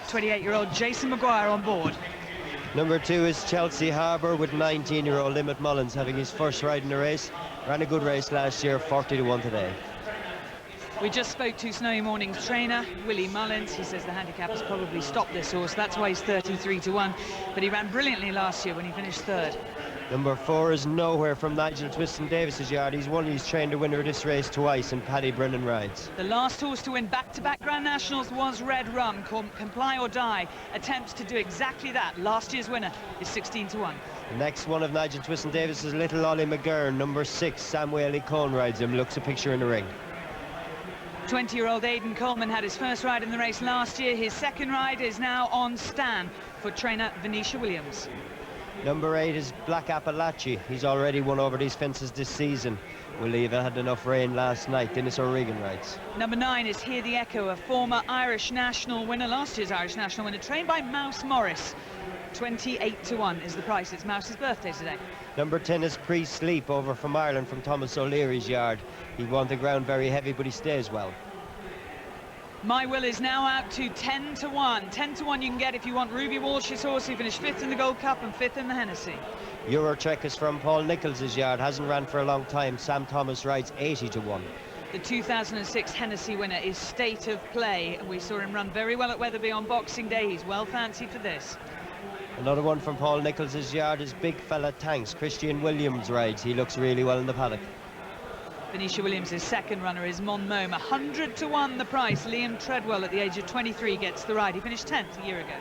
28-year-old Jason Maguire on board. Number 2 is Chelsea Harbour with 19-year-old Emmett Mullins having his first ride in the race. Ran a good race last year, 40-1 today. We just spoke to Snowy Morning's trainer, Willie Mullins. He says the handicap has probably stopped this horse. That's why he's 33-1. But he ran brilliantly last year when he finished third. Number 4 is Nowhere from Nigel Twiston-Davis's yard. He's trained the winner of this race twice, and Paddy Brennan rides. The last horse to win back-to-back Grand Nationals was Red Rum. Comply or Die attempts to do exactly that. Last year's winner is 16-1. The next one of Nigel Twiston-Davis's Little Ollie McGurn. Number 6, Samuel Cohn rides him. Looks a picture in the ring. 20-year-old Aidan Coleman had his first ride in the race last year. His second ride is now on stand for trainer Venetia Williams. Number 8 is Black Appalachie. He's already won over these fences this season. Will he have had enough rain last night? Dennis O'Regan rides. Number 9 is Hear the Echo, a former Irish national winner, last year's Irish national winner, trained by Mouse Morris. 28-1 is the price. It's Mouse's birthday today. Number 10 is Pre-Sleep over from Ireland from Thomas O'Leary's yard. He won the ground very heavy, but he stays well. My Will is now out to 10-1. 10-1 you can get if you want Ruby Walsh's horse, who finished 5th in the Gold Cup and 5th in the Hennessy. Eurotrek is from Paul Nichols's yard. Hasn't ran for a long time. Sam Thomas rides 80-1. The 2006 Hennessy winner is State of Play. We saw him run very well at Wetherby on Boxing Day. He's well fancied for this. Another one from Paul Nichols's yard is Big Fella Tanks. Christian Williams rides. He looks really well in the paddock. Venetia Williams' second runner is Mome, 100-1 the price. Liam Treadwell at the age of 23 gets the ride. He finished 10th a year ago.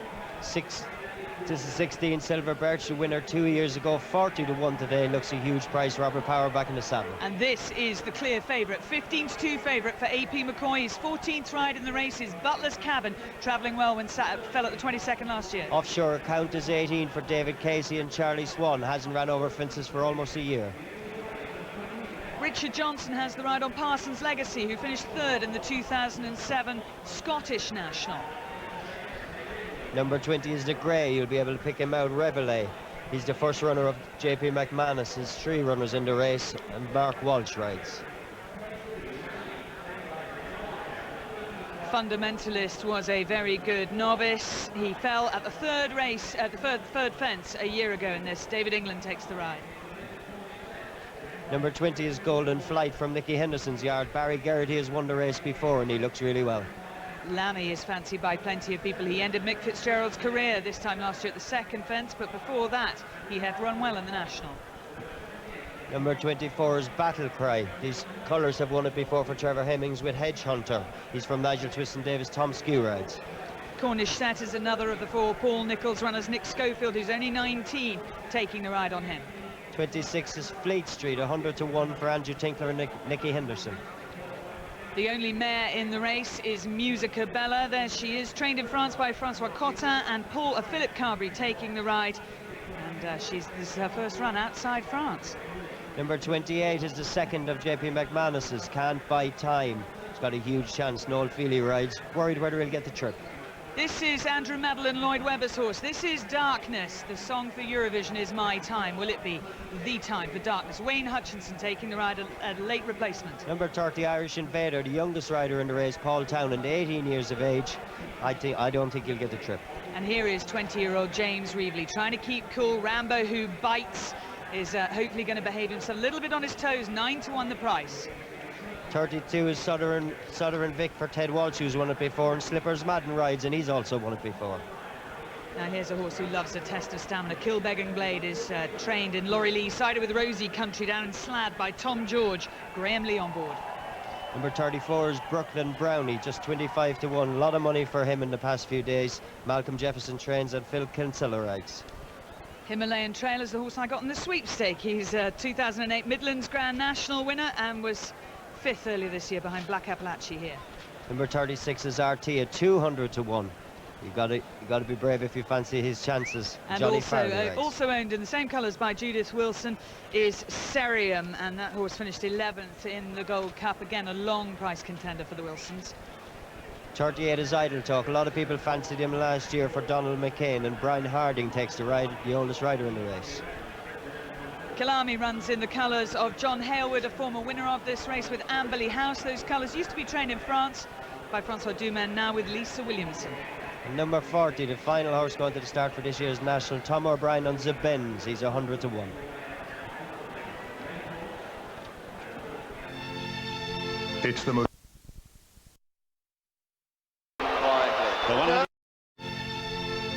This is 16 Silver Birch, the winner 2 years ago, 40-1 today. Looks a huge price. Robert Power back in the saddle. And this is the clear favourite, 15-2 favourite for AP McCoy. His 14th ride in the race is Butler's Cabin, travelling well when fell at the 22nd last year. Offshore account is 18 for David Casey, and Charlie Swan hasn't ran over fences for almost a year. Richard Johnson has the ride on Parsons Legacy, who finished third in the 2007 Scottish National. Number 20 is De Grey. You'll be able to pick him out. Reveille. He's the first runner of JP McManus. His 3 runners in the race, and Mark Walsh rides. Fundamentalist was a very good novice. He fell at the third race, at the third fence a year ago in this. David England takes the ride. Number 20 is Golden Flight from Nicky Henderson's yard. Barry Geraghty has won the race before, and he looks really well. Lammy is fancied by plenty of people. He ended Mick Fitzgerald's career this time last year at the second fence, but before that he had run well in the National. Number 24 is Battle Cry. These colours have won it before for Trevor Hemmings with Hedge Hunter. He's from Nigel Twiston-Davis. Tom Skew rides. Cornish Set is another of the 4 Paul Nicholls runners. Nick Schofield, who's only 19, taking the ride on him. 26 is Fleet Street, 100-1 for Andrew Tinkler and Nicky Henderson. The only mare in the race is Musica Bella. There she is, trained in France by Francois Cotin and Philip Carberry taking the ride. And this is her first run outside France. Number 28 is the second of JP McManus's, Can't Buy Time. He's got a huge chance. Noel Feely rides. Worried whether he'll get the trip. This is Andrew Medal and Lloyd Webber's horse. This is Darkness. The song for Eurovision is My Time. Will it be the time for Darkness? Wayne Hutchinson taking the ride, a late replacement. Number 30, Irish Invader, the youngest rider in the race, Paul Townend, 18 years of age. I don't think he'll get the trip. And here is 20-year-old James Reevely trying to keep cool. Rambo, who bites, is hopefully going to behave himself a little bit on his toes. 9-1 the price. 32 is Southern Vic for Ted Walsh, who's won it before, and Slippers Madden rides, and he's also won it before. Now here's a horse who loves a test of stamina. Kilbeggan Glade is trained in Laurie Lee, sided with Rosie Country down in Slad by Tom George. Graham Lee on board. Number 34 is Brooklyn Brownie, just 25-1. A lot of money for him in the past few days. Malcolm Jefferson trains and Phil Kinsella rides. Himalayan Trail is the horse I got in the sweepstake. He's a 2008 Midlands Grand National winner and was 5th earlier this year behind Black Appalachie here. Number 36 is RT at 200-1. You got to be brave if you fancy his chances. And Johnny also owned in the same colours by Judith Wilson is Serium, and that horse finished 11th in the Gold Cup. Again, a long price contender for the Wilsons. 38 is Idle Talk. A lot of people fancied him last year for Donald McCain, and Brian Harding takes the ride, the oldest rider in the race. Killarmy runs in the colours of John Hailwood, a former winner of this race with Amberley House. Those colours used to be trained in France by Francois Dumaine, now with Lisa Williamson. And number 40, the final horse going to the start for this year's National, Tom O'Brien on the Benz. He's 100 to 1. It's the most.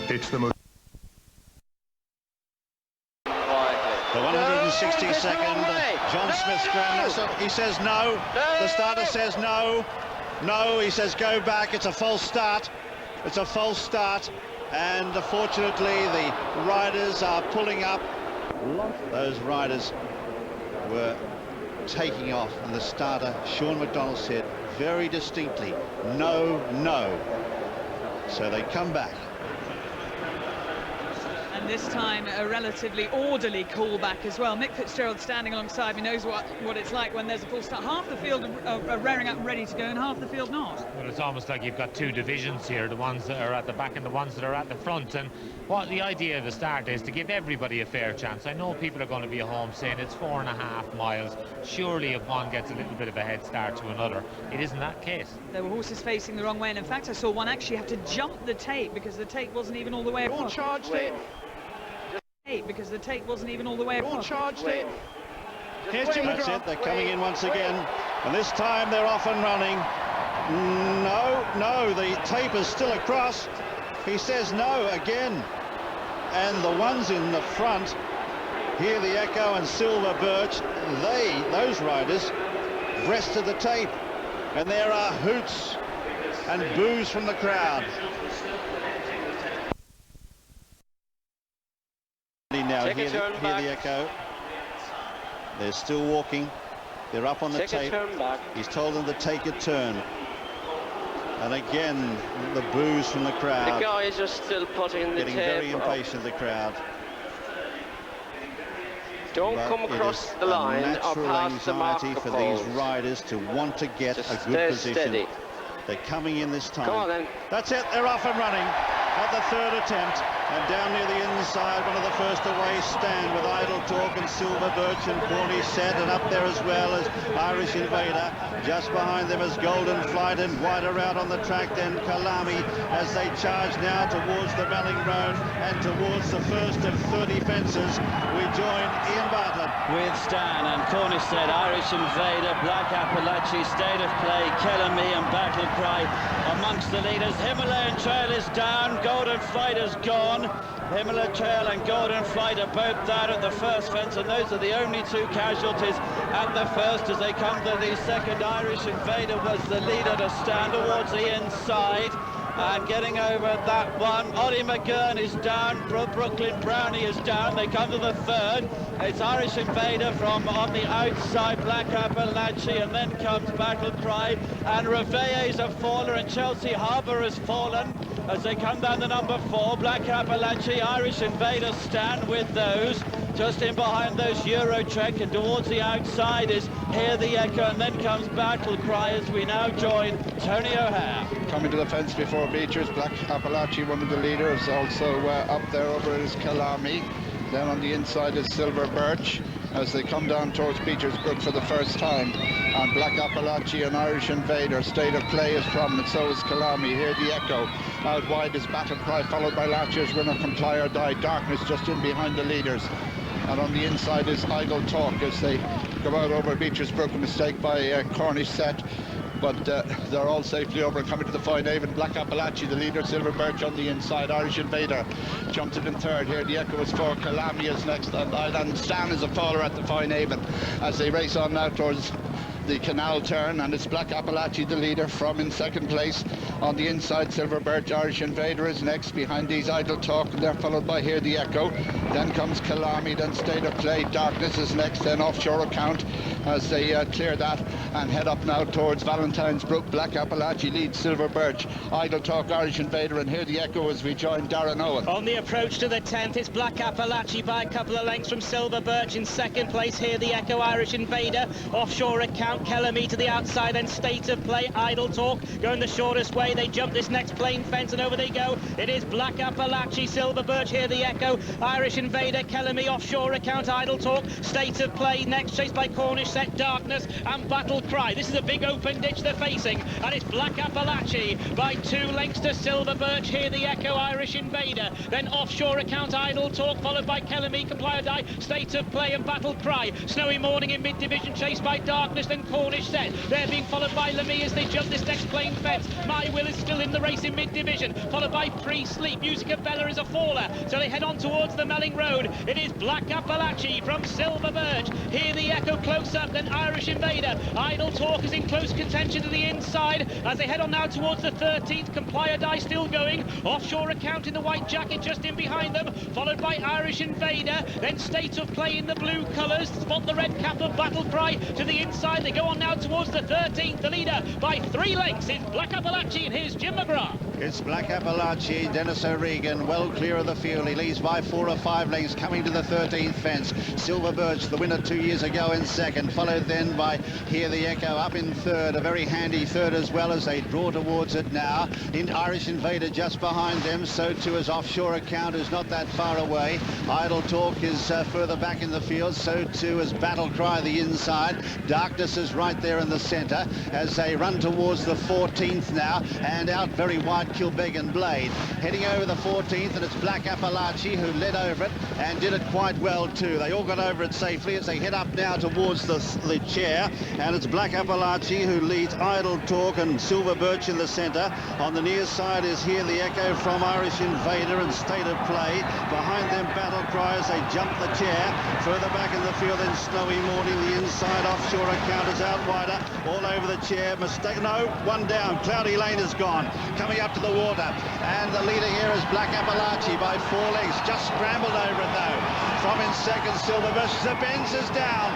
It's the most. The 162nd, John Smith's Grand. He says no. The starter says no. No, he says go back. It's a false start. It's a false start. And fortunately, the riders are pulling up. Those riders were taking off, and the starter, Sean McDonald, said very distinctly, no, no. So they come back. And this time a relatively orderly callback as well. Mick Fitzgerald standing alongside me knows what it's like when there's a full start. Half the field are rearing up ready to go and half the field not. Well, it's almost like you've got two divisions here, the ones that are at the back and the ones that are at the front. And what the idea of the start is to give everybody a fair chance. I know people are going to be at home saying it's 4.5 miles. Surely if one gets a little bit of a head start to another, it isn't that case. There were horses facing the wrong way, and in fact I saw one actually have to jump the tape because the tape wasn't even all the way across. Charged in. Because the tape wasn't even all the way across. Charged in. That's it, they're coming in once again, and this time they're off and running. No, the tape is still across. He says no again, and the ones in the front, Here the Echo and Silver Birch, those riders breasted the tape, and there are hoots and boos from the crowd. Now hear the Echo. They're still walking. They're up on the tape. He's told them to take a turn. And again, the boos from the crowd. The guys are still putting the getting tape very impatient, the crowd. Don't but come across the line or pass the marker for these riders to want to get a good position. Steady. They're coming in this time. Come on then. That's it, they're off and running at the third attempt. And down near the inside, one of the first away stand with Idle Talk and Silver Birch and Corny Set, and up there as well as Irish Invader. Just behind them is Golden Flight, and wider out on the track then Kalami as they charge now towards the Melling Road and towards the first of 30 fences. We join Ian Bartlett. With Stan and Cornishead, Irish Invader, Black Appalachie, State of Play, Kellerme and Battle Cry amongst the leaders. Himalayan Trail is down, Golden Flight is gone. Himalayan Trail and Golden Flight are both down at the first fence, and those are the only two casualties at the first as they come to the second. Irish Invader was the leader to stand towards the inside. And getting over that one, Ollie McGurn is down, Brooklyn Brownie is down, they come to the third. It's Irish Invader from on the outside, Black Appalachie, and then comes Battle Cry, and Reveille's have fallen, and Chelsea Harbour has fallen as they come down to number 4. Black Appalachie, Irish Invader stand with those. Just in behind those Eurotrek, and towards the outside is Hear the Echo, and then comes Battle Cry as we now join Tony O'Hare. Coming to the fence before Beechers, Black Appalachie, one of the leaders. Also up there over is Kalami. Then on the inside is Silver Birch as they come down towards Beechers Brook for the first time. And Black Appalachie and Irish Invader, State of Play is from, and so is Kalami. Hear the Echo. Out wide is Battle Cry, followed by last year's winner Comply or Die. Darkness just in behind the leaders. And on the inside is Idle Talk as they go out over Beechers Brook. A mistake by Cornish Set. But they're all safely over and coming to the Fine Haven. Black Appalachie, the leader, Silver Birch on the inside. Irish Invader jumps it in third. Here the Echo is 4. Kalami is next, and Stan is a faller at the Fine Haven as they race on now towards the canal turn, and it's Black Appalachie the leader from in second place. On the inside, Silver Birch, Irish Invader is next. Behind these Idle Talk, and they're followed by Hear the Echo. Then comes Kalami, then State of Play. Darkness is next, then Offshore Account as they clear that and head up now towards Valentine's Brook. Black Appalachie leads Silver Birch, Idle Talk, Irish Invader, and Hear the Echo as we join Darren Owen. On the approach to the 10th, it's Black Appalachie by a couple of lengths from Silver Birch. In second place, Hear the Echo, Irish Invader. Offshore Account, Kellerme to the outside, and State of Play, Idle Talk going the shortest way. They jump this next plain fence, and over they go. It is Black Appalachie, Silver Birch, Hear the Echo, Irish Invader, Kellerme, Offshore Account, Idle Talk, State of Play next, chased by Cornish Set, Darkness and Battle Cry. This is a big open ditch they're facing, and it's Black Appalachie by 2 lengths to Silver Birch. Here the Echo Irish Invader, then Offshore Account, Idle Talk, followed by Kellerme, Comply or Die, State of Play and Battle Cry. Snowy Morning in mid-division, chased by Darkness, then Cornish Set. They're being followed by Lemmy as they jump this next plain fence. My Will is still in the race in mid-division, followed by Pre-Sleep. Musica Bella is a faller, so they head on towards the Melling Road. It is Black Appalachie from Silver Birch. Here the Echo close up, then Irish Invader. Idle Talk is in close contention to the inside as they head on now towards the 13th. Comply or Die still going. Offshore Account in the white jacket just in behind them, followed by Irish Invader, then State of Play in the blue colours. Spot the red cap of Battle Cry to the inside. They go on now towards the 13th. The leader by 3 lengths is Black Appalachie, and here's Jim McGrath. It's Black Appalachie, Dennis O'Regan, well clear of the field. He leads by 4 or 5 lengths, coming to the 13th fence. Silver Birch, the winner 2 years ago, in second, followed then by Here the Echo up in third, a very handy third as well as they draw towards it now. In Irish Invader just behind them, so too is Offshore Account, who's not that far away. Idle Talk is further back in the field, so too is Battle Cry the inside. Darkness is right there in the centre as they run towards the 14th now, and out very wide Kilbeggan Blade. Heading over the 14th, and it's Black Appalachie who led over it and did it quite well too. They all got over it safely as they head up now towards the chair, and it's Black Appalachie who leads Idle Talk and Silver Birch in the centre. On the near side is Here the Echo from Irish Invader and State of Play. Behind them Battle Cry as they jump the chair. Further back in the field then Snowy Morning, the inside. Offshore Account is out wider, all over the chair. Mistake, no, one down. Cloudy Lane is gone, coming up to the water, and the leader here is Black Appalachie by 4 lengths. Just scrambled over it though. From in second, Silver Birch. Benz is down.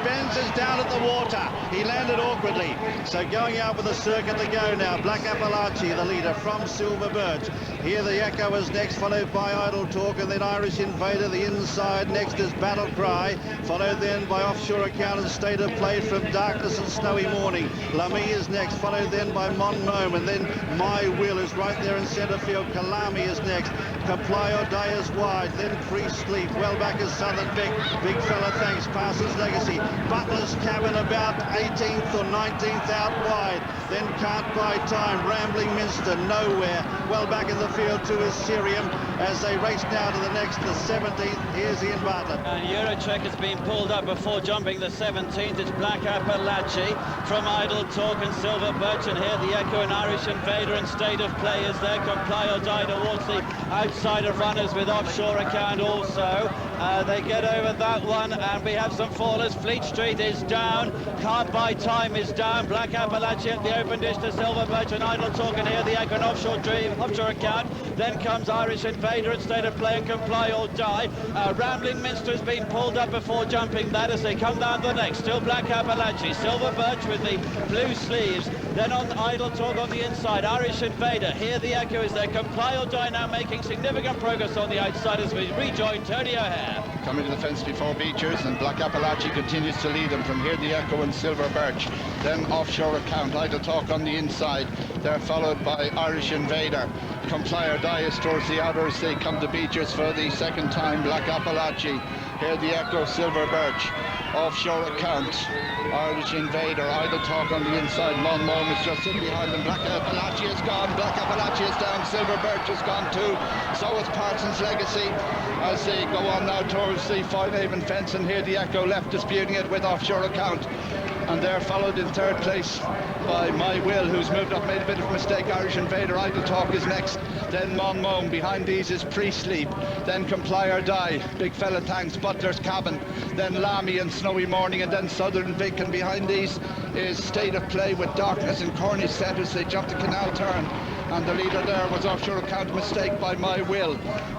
Benz is down at the water. He landed awkwardly. So going out with a circuit to go now. Black Appalachie, the leader from Silver Birch. Here the Echo is next, followed by Idle Talk, and then Irish Invader. The inside next is Battle Cry, followed then by Offshore Account and State of Play from Darkness and Snowy Morning. Lemmy is next, followed then by Mome, and then My Will is right there in centre field. Kellerme is next. Comply or Die is wide, then Pre-Sleep. Well back is Southern Vic. Big fella, thanks. Parsons Legacy. Butler's Cabin about 18th or 19th out wide. Then Can't Buy Time. Rambling Minster nowhere. Well back in the field too is Syrium as they race now to the next, the 17th. Here's Ian Bartlett. And Eurotrek has been pulled up before jumping the 17th. It's Black Appalachie from Idle Talk and Silver Birch, and Here the Echo and Irish Invader and State of Play as they Comply or Die towards the outside of runners with Offshore Account also. They get over that one, and we have some fallers. Fleet Street is down. Can't Buy Time is down. Black Appalachie at the open dish to Silver Birch and Idle Talk, and Here the Echo and Offshore Account. Then comes Irish Invader and State of Play and Comply or Die. Rambling Minster has been pulled up before jumping that as they come down the next. Still Black Appalachie. Silver Birch with the blue sleeves. Then on Idle Talk on the inside, Irish Invader. Here the Echo is there. Comply or Die now making significant progress on the outside as we rejoin Tony O'Hare. Coming to the fence before Beechers, and Black Appalachie continues to lead them from Here the Echo and Silver Birch. Then Offshore Account, Idle Talk on the inside. They're followed by Irish Invader. Comply or Die is towards the outers. They come to Beechers for the second time. Black Appalachie. Here the Echo, Silver Birch. Offshore Account, Irish Invader, Idle Talk on the inside. Mome is just in behind them. Black Appalachie is gone. Black Appalachie is down. Silver Birch is gone too. So is Parsons Legacy as they go on now towards the Fivehaven fence, and Here the Echo left disputing it with Offshore Account. And they're followed in third place by My Will, who's moved up, made a bit of a mistake. Irish Invader, Idle Talk is next. Then Mome. Behind these is Pre-Sleep. Then Comply or Die. Big fella, thanks. Butler's Cabin. Then Lemmy and Snowy Morning, and then Southern Vic. And behind these is State of Play with Darkness and Cornish Set as they jump the canal turn. And the leader there was Offshore Account, mistake by My Will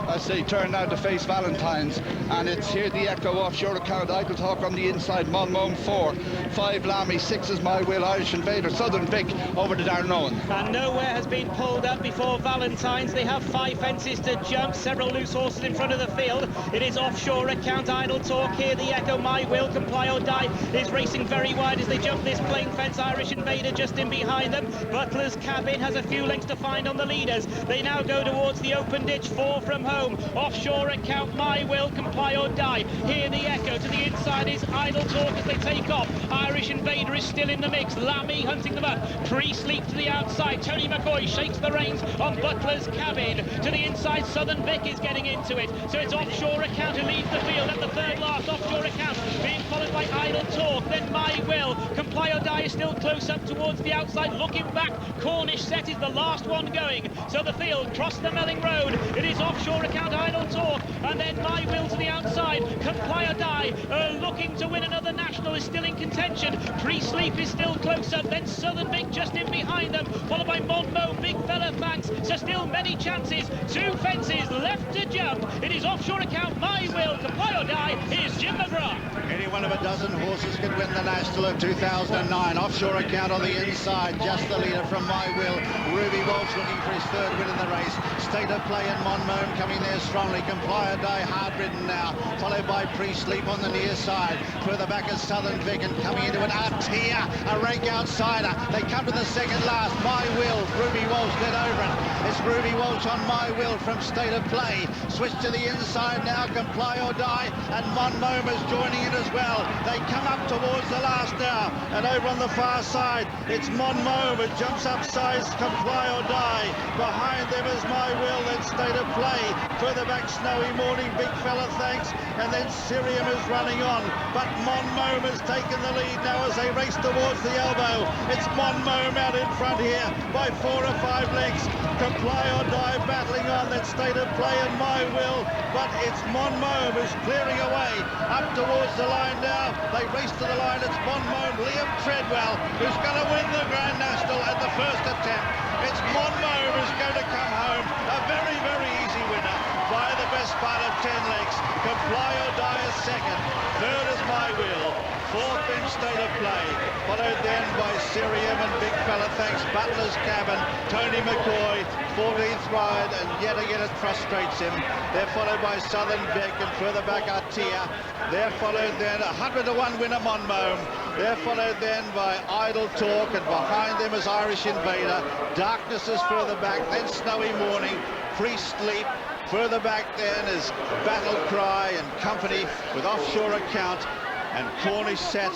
as they turn now to face Valentine's. And it's Here the Echo, Offshore Account, Idle Talk on the inside. Mome 4, 5 Lemmy, 6 is My Will, Irish Invader, Southern Vic over to Darnoan. And nowhere has been pulled up before Valentine's. They have 5 fences to jump, several loose horses in front of the field. It is Offshore Account, Idle Talk, Here the Echo, My Will, Comply or Die is racing very wide as they jump this plain fence. Irish Invader just in behind them. Butler's Cabin has a few lengths to find on the leaders. They now go towards the open ditch, 4 from home. Offshore account, My Will, Comply or Die. Here the echo to the inside is Idle Talk as they take off. Irish Invader is still in the mix. Lammy hunting them up. Pre-Sleep to the outside. Tony McCoy shakes the reins on Butler's Cabin. To the inside, Southern Vic is getting into it. So it's Offshore Account who leads the field at the third last. Offshore Account being followed by Idle Talk. Then My Will. Comply or Die is still close up towards the outside. Looking back, Cornish Set is the last one going. So the field cross the Melling Road. It is Offshore Account, Idle Talk, and then My Will to the outside. Comply or Die, looking to win another national, is still in contention. Pre-Sleep is still close up. Then Southern Vic just in behind them, followed by Mome, Big Fella, thanks. So still many chances. 2 fences left to jump. It is Offshore Account, My Will, Comply or Die. Here's Jim McGrath. Any one of a dozen horses could win the National of 2009. Offshore Account on the inside, just the leader from My Will. Ruby Walsh looking for his 3rd win in the race. State of Play and Mome coming there strongly. Comply or Die hard ridden now, followed by Pre-Sleep on the near side. Further back is Southern Vic, and coming into it, Artia, a rank outsider. They come to the second last. My Will, Ruby Walsh led over it. It's Ruby Walsh on My Will from State of Play. Switch to the inside now, Comply or Die, and Mome is joining in as well. They come up towards the last now, and over on the far side, it's Mome. It jumps up sides, Comply or Die. Behind them is My Will, then State of Play. Further back, Snowy Morning, Big Fella, thanks, and then Syrium is running on, but Mome has taken the lead now as they race towards the elbow. It's Mome out in front here by 4 or 5 lengths. Comply or Die battling on, then State of Play and My Will, but it's Mome who's clearing away up towards the line now. They race to the line. It's Mome, Liam Treadwell, who's going to win the Grand National at the first attempt. It's Mome who's going to come home a very, very easy winner by the best part of 10 lengths. Comply or Die is 2nd. 3rd is My Will. 4th in State of Play, followed then by Syrium and Big Fella, thanks, Butler's Cabin, Tony McCoy, 14th ride, and yet again it frustrates him. They're followed by Southern Vic, and further back Artia. They're followed then 100-to-1 winner Mome. They're followed then by Idle Talk, and behind them is Irish Invader. Darkness is further back, then Snowy Morning, Pre-Sleep. Further back then is Battle Cry and company with Offshore Account and Cornish Set,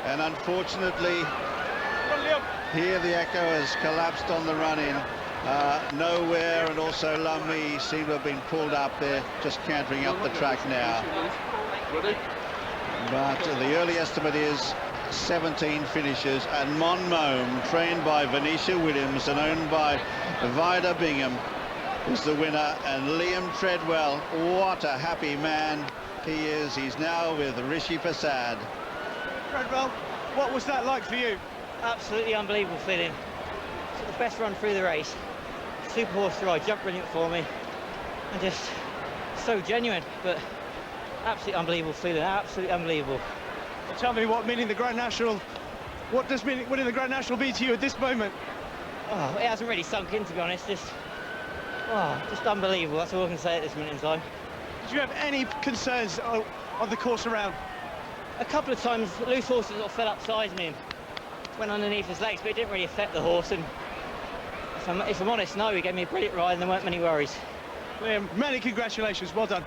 and unfortunately here the echo has collapsed on the run-in. Nowhere, and also Lumley seem to have been pulled up there, just cantering up the track now. But the early estimate is 17 finishes, and Mome, trained by Venetia Williams and owned by Vida Bingham, is the winner. And Liam Treadwell, what a happy man he is. He's now with Rishi Prasad. Treadwell, what was that like for you? Absolutely unbelievable feeling. It's the best run through the race. Super horse ride, jumped brilliant for me, and just so genuine, but absolutely unbelievable feeling, absolutely unbelievable. Well, tell me what winning the Grand National, what does winning the Grand National be to you at this moment? Oh, it hasn't really sunk in, to be honest. Just unbelievable, that's all I can say at this minute in time. Did you have any concerns on the course around? A couple of times, loose horses sort of fell upside me and went underneath his legs, but it didn't really affect the horse. And if I'm honest, no, he gave me a brilliant ride and there weren't many worries. Liam, many congratulations, well done.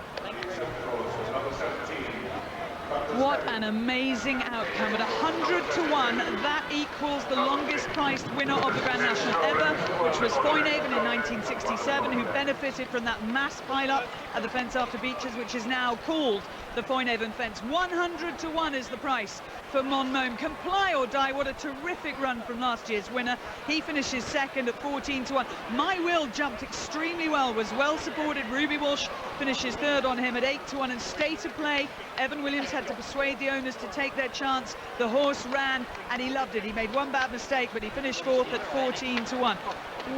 What an amazing outcome. At 100-to-1, that equals the longest priced winner of the Grand National ever, which was Foynhaven in 1967, who benefited from that mass pile-up at the fence after Beeches, which is now called the Foynhaven fence. 100-to-1 is the price for Mome. Comply or Die, what a terrific run from last year's winner. He finishes 2nd at 14-to-1. My Will jumped extremely well, was well supported. Ruby Walsh finishes 3rd on him at 8-to-1, and State of Play, Evan Williams had to persuade the owners to take their chance. The horse ran and he loved it. He made one bad mistake, but he finished 4th at 14-to-1.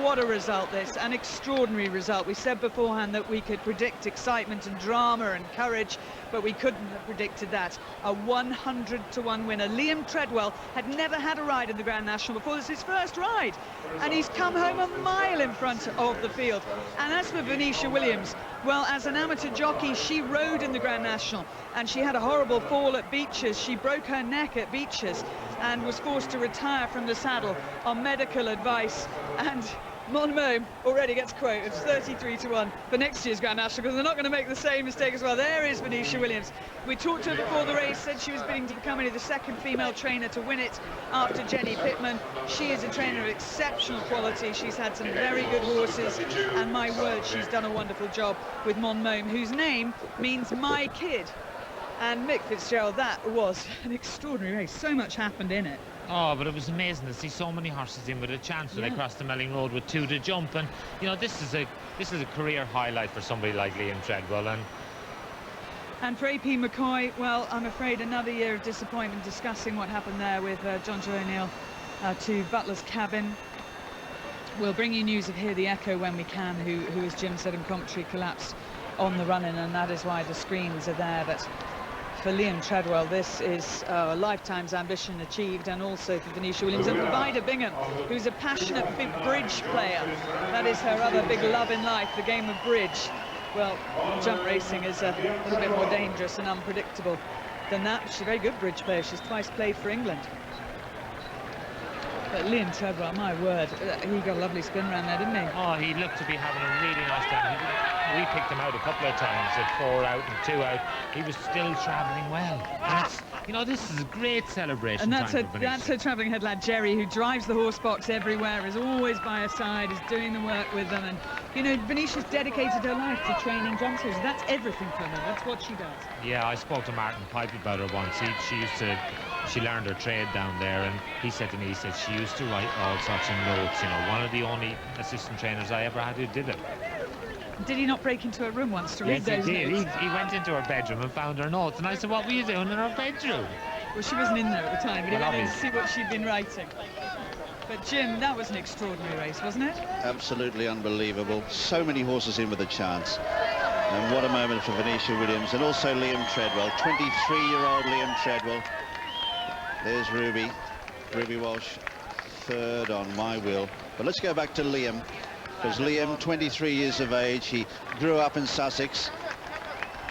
What a result this, an extraordinary result. We said beforehand that we could predict excitement and drama and courage, but we couldn't have predicted that. A 100-to-1 winner. Liam Treadwell had never had a ride in the Grand National before. This is his first ride, and he's come home a mile in front of the field. And as for Venetia Williams, well, as an amateur jockey, she rode in the Grand National, and she had a horrible fall at Beeches. She broke her neck at Beeches and was forced to retire from the saddle on medical advice. And Mome already gets a quote of 33-1 for next year's Grand National, because they're not going to make the same mistake as well. There is Venetia Williams. We talked to her before the race, said she was bidding to become only the second female trainer to win it after Jenny Pittman. She is a trainer of exceptional quality. She's had some very good horses, and my word, she's done a wonderful job with Mome, whose name means my kid. And Mick Fitzgerald, that was an extraordinary race. So much happened in it. Oh, but it was amazing to see so many horses in with a chance when they crossed the Melling Road with 2 to jump. And you know, this is a career highlight for somebody like Liam Treadwell. And for AP McCoy, well, I'm afraid another year of disappointment discussing what happened there with John Joe O'Neill to Butler's Cabin. We'll bring you news of Hear the Echo when we can, who as Jim said in commentary, collapsed on the run-in, and that is why the screens are there. But for Liam Treadwell, this is a lifetime's ambition achieved, and also for Venetia Williams and for Vida Bingham, who's a passionate big bridge player. That is her other big love in life, the game of bridge. Well, jump racing is a little bit more dangerous and unpredictable than that. She's a very good bridge player. She's twice played for England. But Liam Treadwell, my word, he got a lovely spin around there, didn't he? Oh, he looked to be having a really nice time. We picked him out a couple of times at 4 out and 2 out. He was still travelling well. And it's, you know, this is a great celebration. And that's her travelling head lad, Jerry, who drives the horse box everywhere, is always by her side, is doing the work with them. And, you know, Venetia's dedicated her life to training jump horses. That's everything for her. That's what she does. Yeah, I spoke to Martin Pipe about her once. She learned her trade down there, and he said to me, he said she used to write all sorts of notes. You know, one of the only assistant trainers I ever had who did it. Did he not break into her room once to read those notes? He went into her bedroom and found her notes, and I said, what were you doing in her bedroom? Well, she wasn't in there at the time, but he went in to see what she'd been writing. But Jim, that was an extraordinary race, wasn't it? Absolutely unbelievable. So many horses in with a chance. And what a moment for Venetia Williams, and also Liam Treadwell, 23-year-old Liam Treadwell. There's Ruby Walsh, third on My Will. But let's go back to Liam, because Liam, 23 years of age, he grew up in Sussex,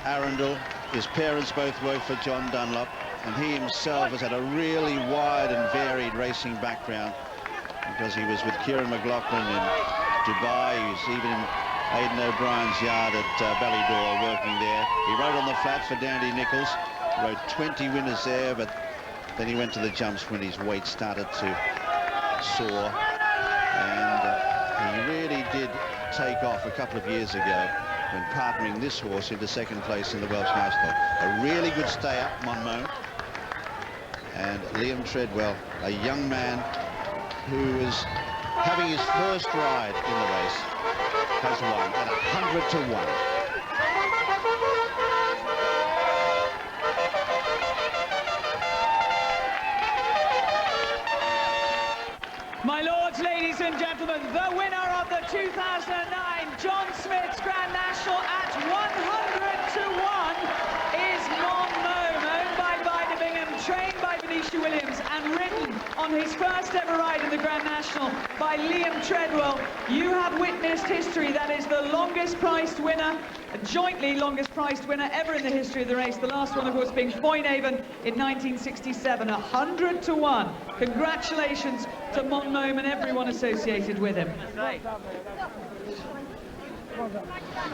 Arundel. His parents both worked for John Dunlop, and he himself has had a really wide and varied racing background, because he was with Kieran McLaughlin in Dubai. He was even in Aidan O'Brien's yard at Ballydor working there. He rode on the flat for Dandy Nichols, rode 20 winners there, but then he went to the jumps when his weight started to soar, and he really did take off a couple of years ago when partnering this horse into second place in the Welsh National. A really good stay up, Mome. And Liam Treadwell, a young man who is having his first ride in the race, has won at 100 to 1. My lords, ladies and gentlemen, the winner of the 2009 John Smith's Grand National at 100 to 1 is Mome, owned by Vida Bingham, trained by Venetia Williams, and ridden on his first ever ride in the Grand National by Liam Treadwell. You have witnessed history. That is the longest priced winner, jointly longest priced winner ever in the history of the race. The last one, of course, being Foynehaven in 1967, 100 to 1. Congratulations to Mome and everyone associated with him.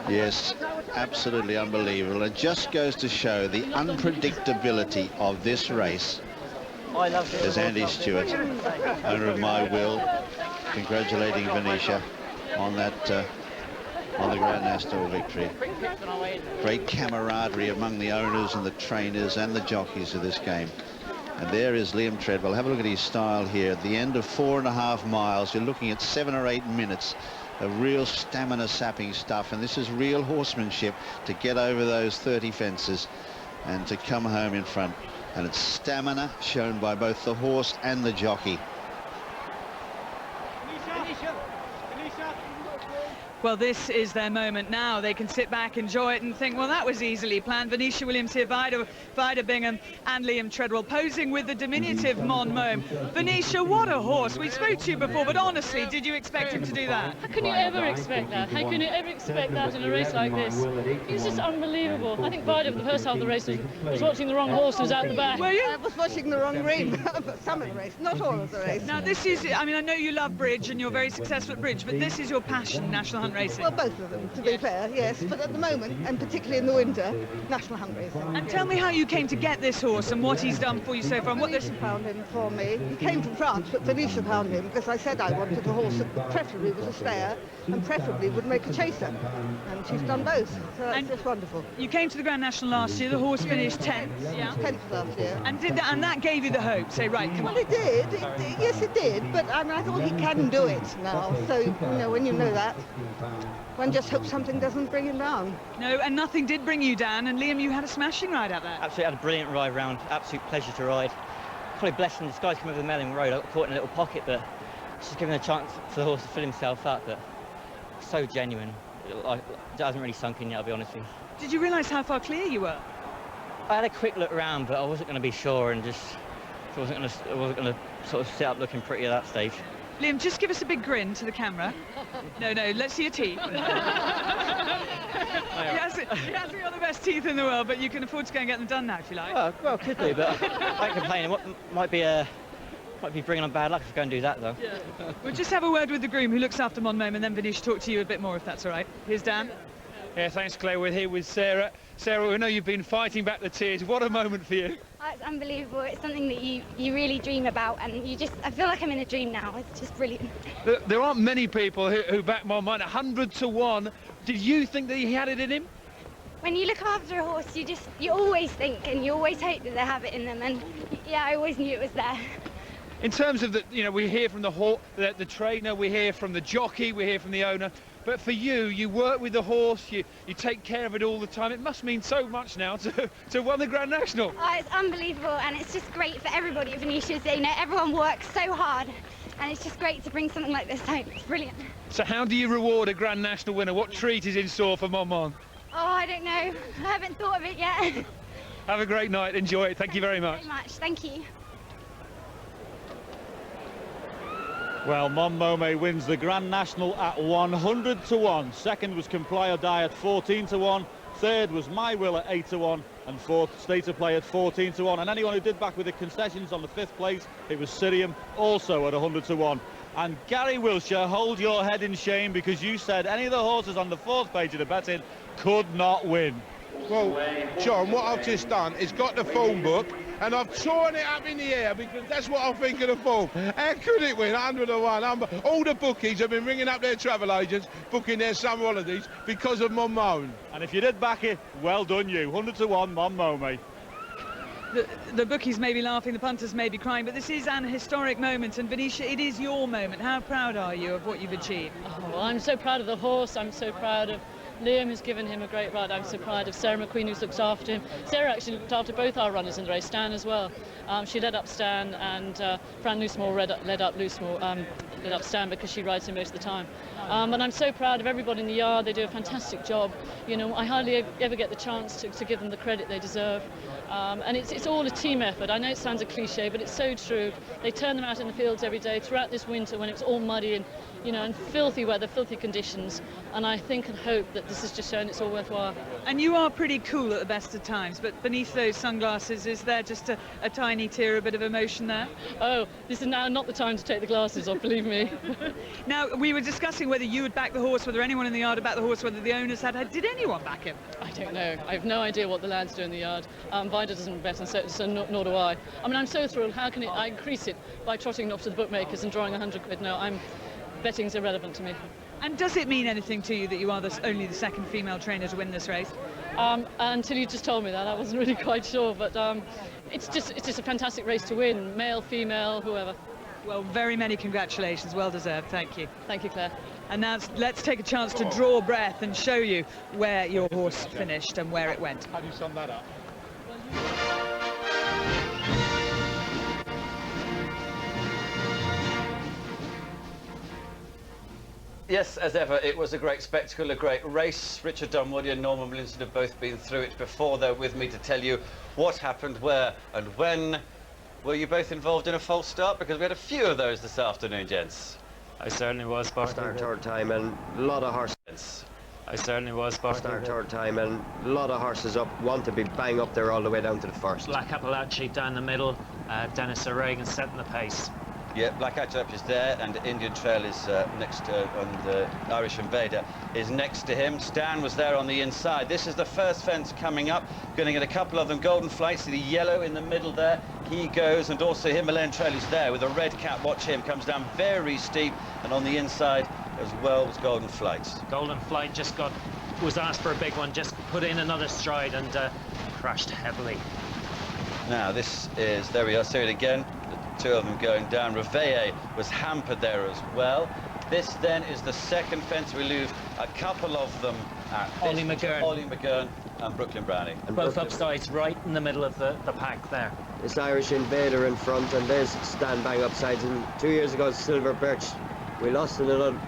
Yes, absolutely unbelievable. It just goes to show the unpredictability of this race. There's Andy Stewart, owner of My Will, congratulating Venetia on that on the Grand National victory. Great camaraderie among the owners and the trainers and the jockeys of this game. And there is Liam Treadwell. Have a look at his style here. At the end of 4.5 miles, you're looking at 7 or 8 minutes of real stamina sapping stuff, and this is real horsemanship to get over those 30 fences and to come home in front. And it's stamina shown by both the horse and the jockey. Well, this is their moment now. They can sit back, enjoy it, and think, well, that was easily planned. Venetia Williams here, Vida Bingham, and Liam Treadwell posing with the diminutive Mome. Venetia, what a horse. We spoke to you before, but honestly, did you expect him to do that? How can you ever expect that? How can you ever expect that in a race like this? He was just unbelievable. I think Vida, for the first half of the race, was watching the wrong horse who's out the back. Were you? I was watching the wrong ring. Some of the race, not all of the race. Now, this is, I mean, I know you love bridge and you're very successful at bridge, but this is your passion, National Hunt racing. Well, both of them, to be fair, yes. But at the moment, and particularly in the winter, National Hunt racing. And tell me how you came to get this horse and what he's done for you so far. And what this Venetia found him for me. He came from France, but Venetia found him because I said I wanted a horse that preferably was a stayer and preferably would make a chaser. And she's done both, so that's just wonderful. You came to the Grand National last year. The horse finished 10th. Yeah. 10th last year. And that gave you the hope. Say, right, come on. Well, it did. Yes, it did. But I mean, I thought he can do it now. So you know, when you know that, one just hopes something doesn't bring him down. No, and nothing did bring you down. And Liam, you had a smashing ride out there. Absolutely, had a brilliant ride round. Absolute pleasure to ride. Probably blessed in disguise coming over the Melling Road. I got caught in a little pocket, but just giving a chance for the horse to fill himself up. But so genuine. It hasn't really sunk in yet, I'll be honest with you. Did you realise how far clear you were? I had a quick look around, but I wasn't going to be sure, and just I wasn't going to sort of sit up looking pretty at that stage. Liam, just give us a big grin to the camera. No, let's see your teeth. He hasn't got the best teeth in the world, but you can afford to go and get them done now if you like. Well, could do, but I ain't complaining. What might be bringing on bad luck if I go and do that, though. Yeah. We'll just have a word with the groom who looks after Mome, and then Venetia talk to you a bit more, if that's all right. Here's Dan. Yeah, thanks, Claire. We're here with Sarah. Sarah, we know you've been fighting back the tears. What a moment for you. Oh, it's unbelievable. It's something that you really dream about, and I feel like I'm in a dream now. It's just brilliant. There aren't many people who back Mome 100 to 1. Did you think that he had it in him? When you look after a horse, you always think and you always hope that they have it in them, and yeah, I always knew it was there. In terms of we hear from the trainer, we hear from the jockey, we hear from the owner. But for you, you work with the horse, you take care of it all the time. It must mean so much now to win the Grand National. Oh, it's unbelievable, and it's just great for everybody at Venetia. You know, everyone works so hard, and it's just great to bring something like this home. It's brilliant. So how do you reward a Grand National winner? What treat is in store for Mome? Oh, I don't know. I haven't thought of it yet. Have a great night. Enjoy it. Thank you very much. Thank you. Well, Mome wins the Grand National at 100 to 1. Second was Comply or Die at 14 to 1. Third was My Will at 8 to 1. And fourth, State of Play at 14 to 1. And anyone who did back with the concessions on the fifth place, it was Syrium, also at 100 to 1. And Gary Wilshire, hold your head in shame, because you said any of the horses on the fourth page of the betting could not win. Well, John, what I've just done is got the phone book and I've torn it up in the air because that's what I think of the form. How could it win 100 to 1? All the bookies have been ringing up their travel agents, booking their summer holidays because of Mome. And if you did back it, well done you. 100 to 1, Mome. The bookies may be laughing, the punters may be crying, but this is an historic moment, and Venetia, it is your moment. How proud are you of what you've achieved? Oh, well, I'm so proud of the horse. I'm so proud of Liam, who's given him a great ride. I'm so proud of Sarah McQueen, who's looked after him. Sarah actually looked after both our runners in the race, Stan as well. She led up Stan, and Fran Loosemore led up Stan because she rides him most of the time. And I'm so proud of everybody in the yard. They do a fantastic job. You know, I hardly ever get the chance to give them the credit they deserve. And it's all a team effort. I know it sounds a cliche, but it's so true. They turn them out in the fields every day throughout this winter when it's all muddy and, you know, and filthy weather, filthy conditions. And I think and hope that this has just shown it's all worthwhile. And you are pretty cool at the best of times, but beneath those sunglasses, is there just a tiny tear, a bit of emotion there? Oh, this is now not the time to take the glasses off, believe me. Now, we were discussing whether you would back the horse, whether anyone in the yard had backed the horse, whether the owners had. Did anyone back him? I don't know. I have no idea what the lads do in the yard. Vida doesn't bet, and so nor do I. I mean, I'm so thrilled. How can I increase it by trotting off to the bookmakers and drawing 100 quid? No, betting's irrelevant to me. And does it mean anything to you that you are only the second female trainer to win this race? Until you just told me that, I wasn't really quite sure. But it's just a fantastic race to win, male, female, whoever. Well, very many congratulations, well deserved. Thank you. Thank you, Claire. And now let's take a chance to draw breath and show you where your horse finished and where it went. How do you sum that up? Yes, as ever, it was a great spectacle, a great race. Richard Dunwoody and Norman Williamson have both been through it before. They're with me to tell you what happened, where and when. Were you both involved in a false start? Because we had a few of those this afternoon, gents. I certainly was, Bart. Start third time and a lot of horses. I certainly was, Bart. Start third time and a lot of horses up, want to be bang up there all the way down to the first. Black Appalachia down the middle, Dennis O'Regan setting the pace. Yeah, Black Appalachia is there, and Indian Trail is next on the Irish Invader is next to him. Stan was there on the inside. This is the first fence coming up. Going to get a couple of them. Golden Flight, see the yellow in the middle there. He goes, and also Himalayan Trail is there with a red cap. Watch him, comes down very steep, and on the inside as well was Golden Flight. Golden Flight was asked for a big one, just put in another stride and crashed heavily. Now this is, there we are, see it again. Two of them going down. Reveille was hampered there as well. This then is the second fence. We lose a couple of them at Ollie McGurn. Ollie McGurn and Brooklyn Brownie. And both upsides right in the middle of the pack there. This Irish Invader in front, and there's Stan bang upsides. And 2 years ago, Silver Birch, we lost in another.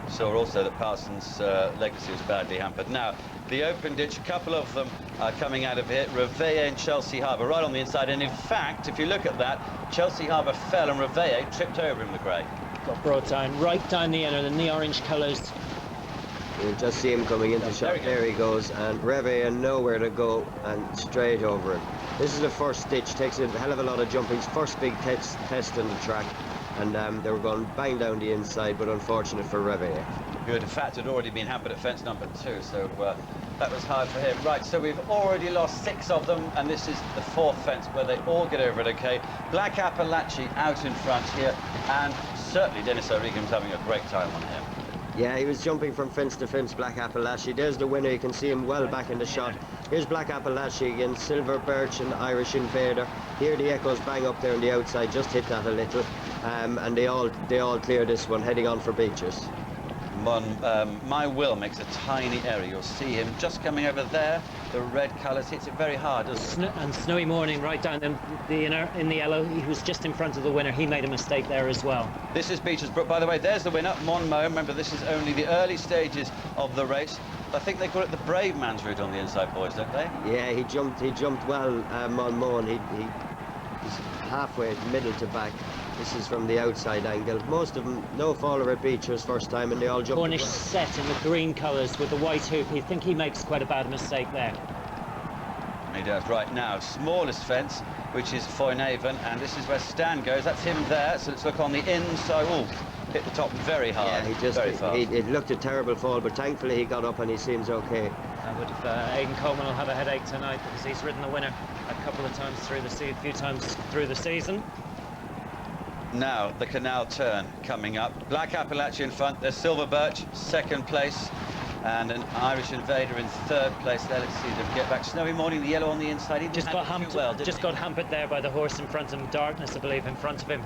Saw also that Parsons' legacy was badly hampered. Now, the open ditch, a couple of them are coming out of here. Reveille and Chelsea Harbour right on the inside. And in fact, if you look at that, Chelsea Harbour fell and Reveille tripped over him, the grey. Got brought down, right down the inner, in the orange colours. You just see him coming into shot. There he goes, and Reveille nowhere to go, and straight over him. This is the first ditch, takes a hell of a lot of jumping. First big test on the track. And they were going bang down the inside, but unfortunate for Reveille. Good. In fact, had already been hampered at fence number 2, so that was hard for him. Right, so we've already lost 6 of them, and this is the 4th fence where they all get over it okay. Black Appalachia out in front here, and certainly Dennis O'Regan's having a great time on him. Yeah, he was jumping from fence to fence, Black Appalachia. There's the winner, you can see him well back in the shot. Here's Black Appalachia again, Silver Birch and Irish Invader. Here the echoes bang up there on the outside, just hit that a little. And they all clear this one, heading on for Beechers. My Will makes a tiny error. You'll see him just coming over there. The red colours hits it very hard, doesn't it? And Snowy Morning right down the inner in the yellow. He was just in front of the winner. He made a mistake there as well. This is Beechers Brook, by the way. There's the winner, Mome. Remember, this is only the early stages of the race. I think they call it the brave man's route on the inside, boys, don't they? Yeah, he jumped well, Mon. He's halfway, middle to back. This is from the outside angle. Most of them, no faller at Beechers first time, and they all jump. Cornish set in the green colours with the white hoop. I think he makes quite a bad mistake there. He does. Right now, smallest fence, which is Foynaven, and this is where Stan goes. That's him there, so let's look on the inside. Oh, hit the top very hard. Yeah, it looked a terrible fall, but thankfully he got up and he seems okay. Aidan Coleman will have a headache tonight because he's ridden the winner a few times through the season. Now the canal turn coming up. Black Appalachia in front. There's Silver Birch second place, and an Irish Invader in third place. There, let's see them get back. Snowy Morning, the yellow on the inside. He just got hampered there by the horse in front of him. Darkness, I believe, in front of him.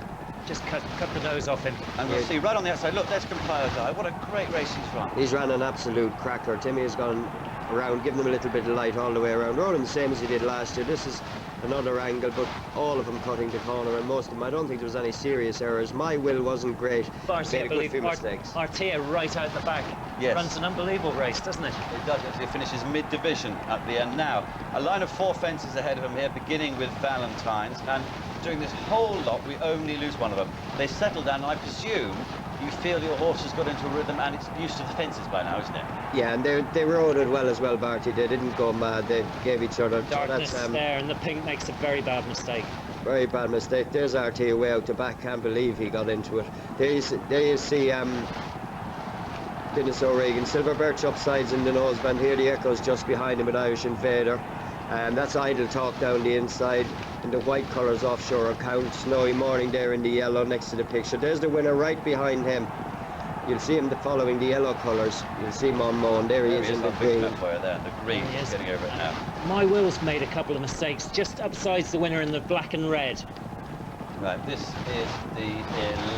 Just cut the nose off him. And we'll see right on the outside. Look, there's Compile Guy. What a great race he's run. He's ran an absolute cracker. Timmy has gone around, giving them a little bit of light all the way around. Rolling the same as he did last year. This is another angle, but all of them cutting the corner, and most of them, I don't think there was any serious errors. My Will wasn't great. Barcy, I believe, Artea right out the back. Yes. Runs an unbelievable race, doesn't it? It does. Actually, finishes mid-division at the end. Now, a line of 4 fences ahead of him here, beginning with Valentine's, and during this whole lot, we only lose one of them. They settle down, and I presume you feel your horse has got into a rhythm and it's used to the fences by now, isn't it? Yeah, and they rode it well as well, Barty. They didn't go mad. They gave each other. Darkness there, and the pink makes a very bad mistake. Very bad mistake. There's RT way out the back. Can't believe he got into it. There you see Dennis O'Regan. Silver Birch upsides in the noseband. Here the echoes just behind him with Irish Invader. And that's Idle Talk down the inside. In the white colours offshore account. Snowy Morning there in the yellow next to the picture. There's the winner right behind him. You'll see him following the yellow colours. You'll see Mome, and there he is in the green. There, the green is getting over it now. My Will's made a couple of mistakes just upsides the winner in the black and red. Right, this is the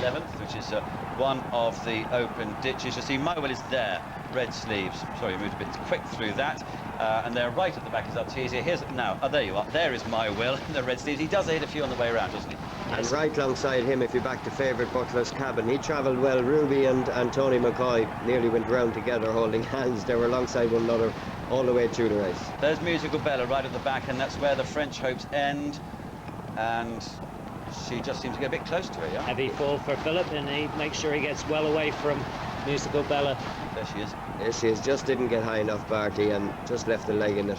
11th, which is one of the open ditches. You see, My Will is there. red sleeves. Sorry, moved a bit quick through that. And they're right at the back is Artesia. Here's now. Oh, there you are. There is My Will in the red sleeves. He does hit a few on the way around, doesn't he? And right alongside him, if you back to favourite Butler's Cabin, he travelled well. Ruby and Tony McCoy nearly went round together holding hands. They were alongside one another all the way through the race. There's Musical Bella right at the back, and that's where the French hopes end. And she just seems to get a bit close to it, yeah? Heavy fall for Philip, and he makes sure he gets well away from Musical Bella. There she is. There she is. Just didn't get high enough, Barty, and just left the leg in it.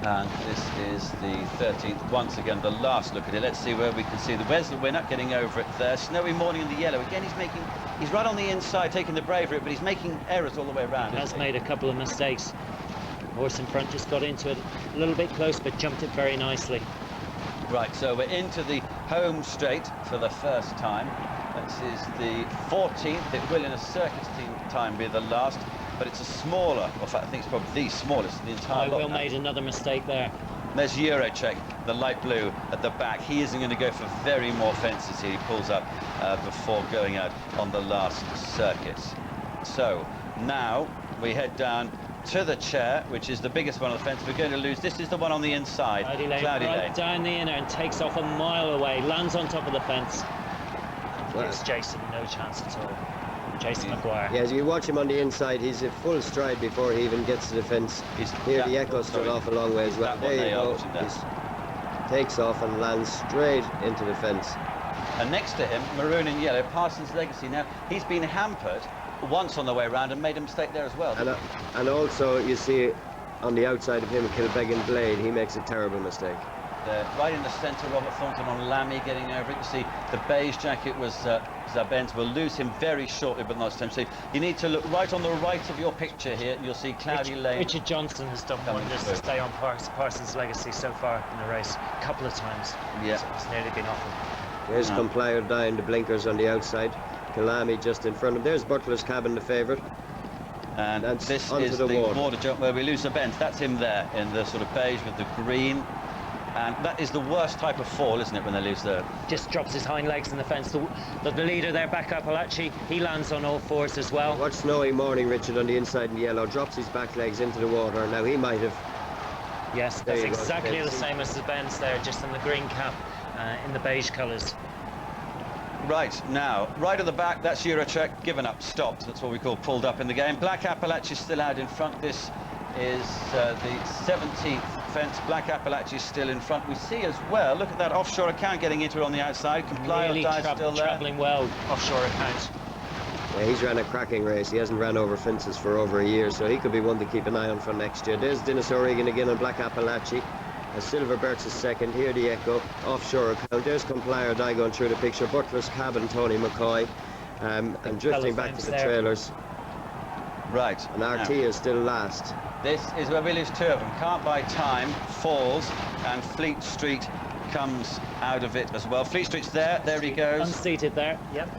And this is the 13th. Once again, the last look at it. Let's see where we can see the Wesley winner getting over it there. Snowy Morning in the yellow. Again, he's right on the inside, taking the brave route, but he's making errors all the way around. He has made a couple of mistakes. Horse in front just got into it a little bit close, but jumped it very nicely. Right, so we're into the home straight for the first time. This is the 14th. It will, in a circus team time, be the last, but it's a smaller, in fact, I think it's probably the smallest in the entire lot. Will made another mistake there. There's Eurocheck, the light blue at the back. He isn't going to go for very more fences here. He pulls up before going out on the last circuit. So now we head down to the chair, which is the biggest one on the fence. We're going to lose. This is the one on the inside. Cloudy Lane, right down the inner and takes off a mile away. Lands on top of the fence. Gives Jason no chance at all. Jason McGuire. Yeah, as you watch him on the inside, he's at full stride before he even gets to the fence. Here the echo's still off a long way as well. There you go. Takes off and lands straight into the fence. And next to him, maroon and yellow, Parsons Legacy. Now, he's been hampered once on the way around and made a mistake there as well. And also, you see on the outside of him, Kilbeggan Blade, he makes a terrible mistake. Right in the centre, Robert Thornton on Lammy getting over it. You see the beige jacket was Zabens. We'll lose him very shortly, but not this time. So you need to look right on the right of your picture here, and you'll see Cloudy Lane. Richard Johnson has done wonders to stay on Parsons Legacy so far in the race, a couple of times. Yeah. So it's nearly been off him. There's Complier down, the blinkers on the outside. Kalami just in front of him. There's Butler's Cabin, the favourite. And this is the water jump where we lose the bend. That's him there in the sort of beige with the green. And that is the worst type of fall, isn't it, when they lose the... Just drops his hind legs in the fence. The leader there, back up, Appalachia, he lands on all fours as well. Watch Snowy Morning, Richard, on the inside in yellow. Drops his back legs into the water. Now, he might have... Yes, that's exactly the same as the Benz there, just in the green cap, in the beige colours. Right, now, right at the back, that's Eurocheck, given up, stopped. That's what we call pulled up in the game. Black Appalachia still out in front. This is the 17th fence. Black Appalachia still in front. We see as well, look at that offshore account getting into it on the outside. Comply or Die still there. Travelling well, offshore account. Yeah, he's ran a cracking race. He hasn't ran over fences for over a year, so he could be one to keep an eye on for next year. There's Dennis O'Regan again on Black Appalachia. Silver Birch is second. Here the Echo, offshore account. There's Comply or Die going through the picture. Butler's Cabin, Tony McCoy. And drifting back to the trailers. Right. And RT is still last. This is where we lose two of them. Can't Buy Time falls, and Fleet Street comes out of it as well. Fleet Street's there. There he goes. Unseated there. Yep.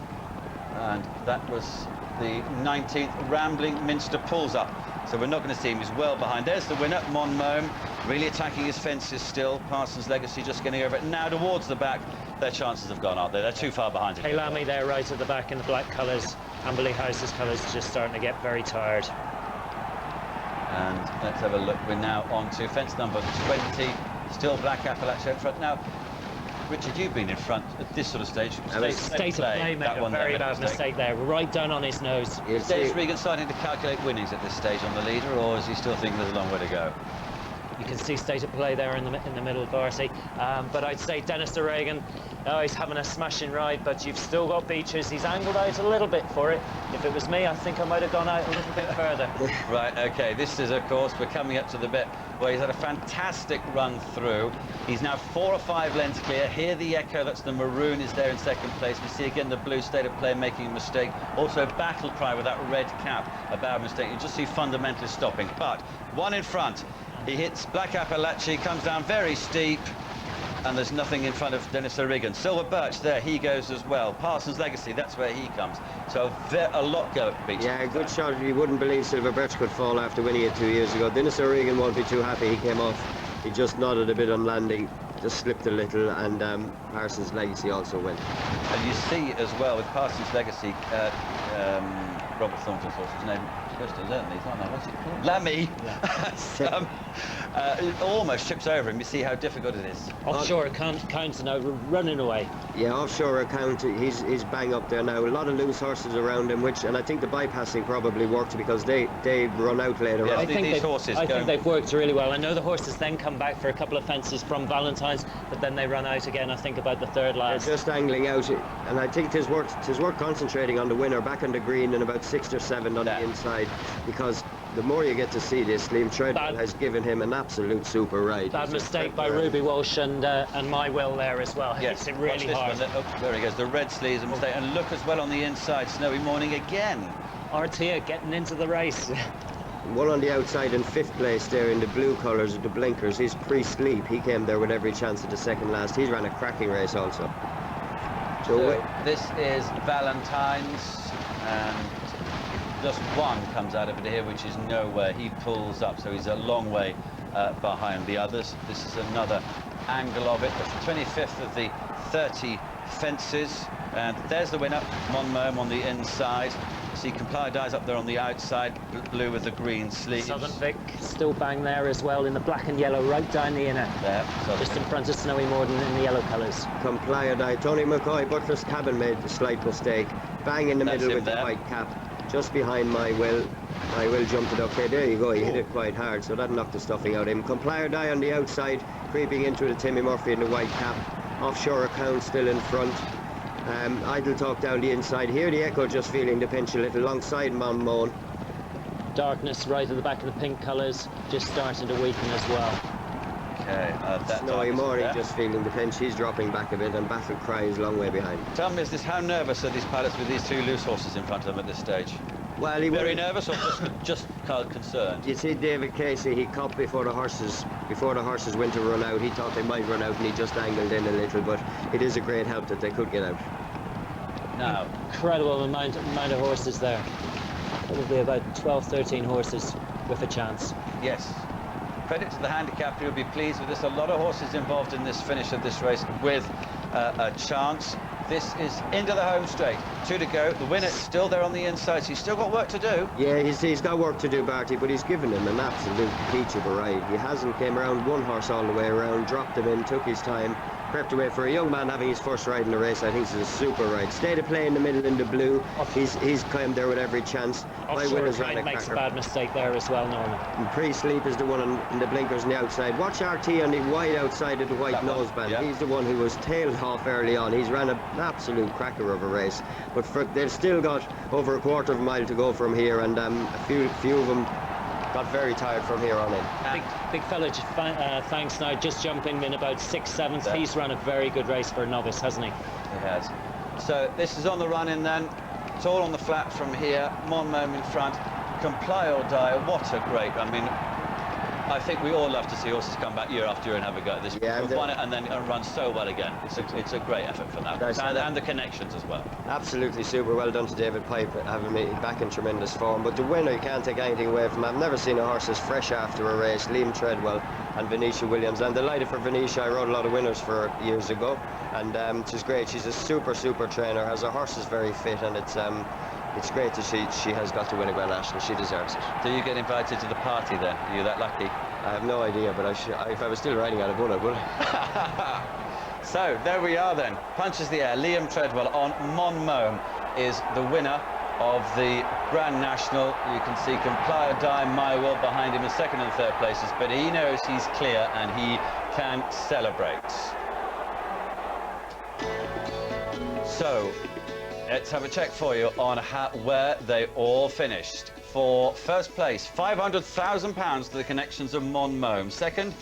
And that was the 19th. Rambling Minster pulls up. So we're not going to see him. He's well behind. There's the winner, Mome, really attacking his fences still. Parsons Legacy just getting over it. Now towards the back, their chances have gone up there. They're too far behind him. Lamy there right at the back in the black colours. Amberley House's colours just starting to get very tired. And let's have a look. We're now on to fence number 20. Still Black Appalachia in front. Now, Richard, you've been in front at this sort of stage. State of Play made a very bad mistake there, right down on his nose. Is Dennis Regan starting to calculate winnings at this stage on the leader, or is he still thinking there's a long way to go? You can see State of Play there in the middle, Barty. But I'd say Dennis Regan, he's having a smashing ride, but you've still got Beechers. He's angled out a little bit for it. If it was me, I think I might have gone out a little bit further. Right, OK, this is, of course, we're coming up to the bit where he's had a fantastic run through. He's now 4 or 5 lengths clear. Here the Echo, that's the maroon, is there in second place. We see again the blue State of Play making a mistake. Also Battle Cry with that red cap, a bad mistake. You just see fundamentally stopping. But one in front. He hits Black Appalachia, comes down very steep, and there's nothing in front of Dennis O'Regan. Silver Birch there, he goes as well. Parsons Legacy, that's where he comes. So a lot go at Beach. Yeah, good shot. You wouldn't believe Silver Birch could fall after winning it 2 years ago. Dennis O'Regan won't be too happy. He came off. He just nodded a bit on landing, just slipped a little, and Parsons Legacy also went. And you see as well with Parsons Legacy, Robert Thornton's horse's name. Crystal, certainly. What's it called? Lammy. It almost trips over him. You see how difficult it is. Offshore counts now, running away. Yeah, offshore account, he's bang up there now. A lot of loose horses around him, and I think the bypassing probably worked because they run out later on. I think they've worked really well. I know the horses then come back for a couple of fences from Valentine's, but then they run out again, I think, about the third last. They're just angling out, and I think tis worth concentrating on the winner back on the green and about 6 or 7 on the inside, because the more you get to see this, Liam Treadwell has given him an absolute super ride. Bad mistake by Ruby Walsh and My Will there as well. Yes, Hits it really hard. There he goes, the red sleeves a mistake, and look as well on the inside, Snowy Morning again. Artia getting into the race. One on the outside in 5th place there in the blue colours with the blinkers. He's pre-sleep. He came there with every chance at the second last. He's ran a cracking race also. So this is Valentine's, and just one comes out of it here, which is nowhere. He pulls up, so he's a long way behind the others. This is another angle of it. It's the 25th of the 30 fences, and there's the winner, Mome on the inside. See Comply Dies up there on the outside, blue with the green sleeves. Southern Vic still bang there as well in the black and yellow right down the inner. There, just in front of Snowy Morden in the yellow colours. Comply Die. Tony McCoy, Butler's Cabin made a slight mistake. Bang in the middle with the white cap, just behind My Will. My Will jumped it. Okay, there you go. He hit it quite hard, so that knocked the stuffing out of him. Comply or Die on the outside, creeping into the Timmy Murphy in the white cap. Offshore Account still in front. Idle Talk down the inside. Here the Echo just feeling the pinch a little alongside Mome. Darkness right at the back of the pink colours, just starting to weaken as well. Okay, Snowy Morning just feeling the pinch. He's dropping back a bit, and Battle Cry is a long way behind. Tell me, how nervous are these pilots with these two loose horses in front of them at this stage? Well, he very nervous, or just concerned? You see, David Casey, he caught before the horses went to run out. He thought they might run out, and he just angled in a little. But it is a great help that they could get out. Now, incredible amount of horses there. Probably about 12, 13 horses with a chance. Yes. Credit to the handicapper, who'll be pleased with this. A lot of horses involved in this finish of this race with a chance. This is into the home straight. 2 to go. The winner is still there on the inside, so he's still got work to do. Yeah, he's got work to do, Barty, but he's given him an absolute peach of a ride. He hasn't came around one horse all the way around, dropped him in, took his time, crept away. For a young man having his first ride in the race, I think this is a super ride. Stayed of play in the middle in the blue. He's climbed there with every chance. Offshore Account makes a bad mistake there as well, Norman. And Pre-Sleep is the one in the blinkers on the outside. Watch RT on the wide outside of the white noseband. Yeah. He's the one who was tailed off early on. He's ran an absolute cracker of a race. But they've still got over a quarter of a mile to go from here, and a few of them got very tired from here on in. Big fella, thanks now, just jumping in about 6/7. Yeah. He's run a very good race for a novice, hasn't he? He has. So this is on the run in then. It's all on the flat from here. Mome in front. Comply or Die. What a great, I mean, I think we all love to see horses come back year after year and have a go at this. Yeah, won it and then run so well again. It's a great effort for that. And the connections as well. Absolutely super. Well done to David Pipe, having me back in tremendous form. But the winner, you can't take anything away from him. I've never seen a horse as fresh after a race. Liam Treadwell and Venetia Williams. I'm delighted for Venetia. I rode a lot of winners for her years ago, and she's great. She's a super trainer. Has her horses very fit, and it's great that she has got to win a Grand National. She deserves it. Do you get invited to the party then? Are you that lucky? I have no idea, but if I was still riding, I'd have won it, would I? So there we are then. Punches the air. Liam Treadwell on Mome is the winner of the Grand National. You can see Comply or Die, My Will behind him in second and third places, but he knows he's clear and he can celebrate. So let's have a check for you on where they all finished. For first place, £500,000 to the connections of Mome. Second,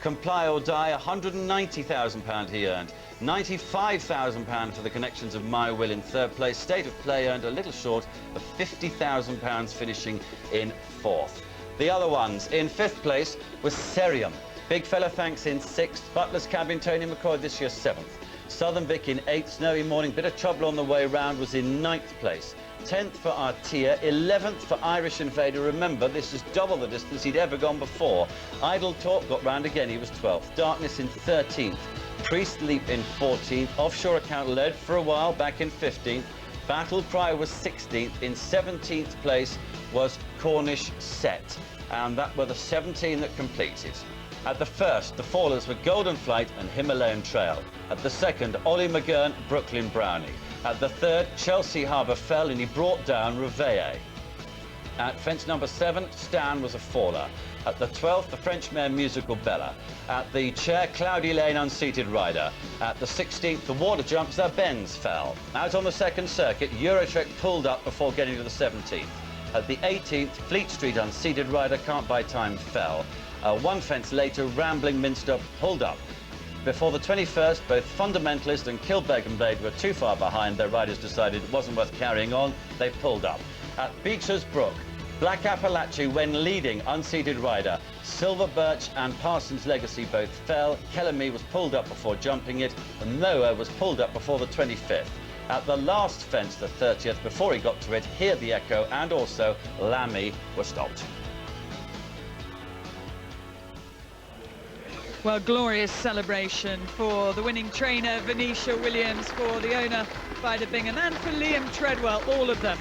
Comply or Die, £190,000 he earned. £95,000 for the connections of My Will in third place. State of Play earned a little short of £50,000, finishing in fourth. The other ones in fifth place was Serium. Big Fella Thanks in sixth. Butler's Cabin, Tony McCoy this year seventh. Southern Vic in eighth. Snowy Morning, bit of trouble on the way round, was in ninth place. 10th for Artia, 11th for Irish Invader. Remember, this is double the distance he'd ever gone before. Idle Talk got round again, he was 12th. Darkness in 13th. Priest Leap in 14th. Offshore Account led for a while, back in 15th. Battle Cry was 16th. In 17th place was Cornish Set, and that were the 17 that completed. At the first, the fallers were Golden Flight and Himalayan Trail. At the second, Ollie McGurn, Brooklyn Brownie. At the third, Chelsea Harbour fell and he brought down Reveille. At fence number 7, Stan was a faller. At the 12th, the French mare Musical Bella. At the chair, Cloudy Lane Unseated Rider. At the 16th, the water jump, Benz fell. Out on the second circuit, Eurotrek pulled up before getting to the 17th. At the 18th, Fleet Street Unseated Rider Can't Buy Time fell. One fence later, Rambling Minster pulled up. Before the 21st, both Fundamentalist and Kilbeggan Blade were too far behind. Their riders decided it wasn't worth carrying on. They pulled up. At Beecher's Brook, Black Appalachie, when leading Unseated Rider, Silver Birch and Parsons Legacy both fell. Kellerme was pulled up before jumping it, and Noah was pulled up before the 25th. At the last fence, the 30th, before he got to it, Hear the Echo and also Lammy were stopped. Well, glorious celebration for the winning trainer, Venetia Williams, for the owner, Vida Bingham, and for Liam Treadwell, all of them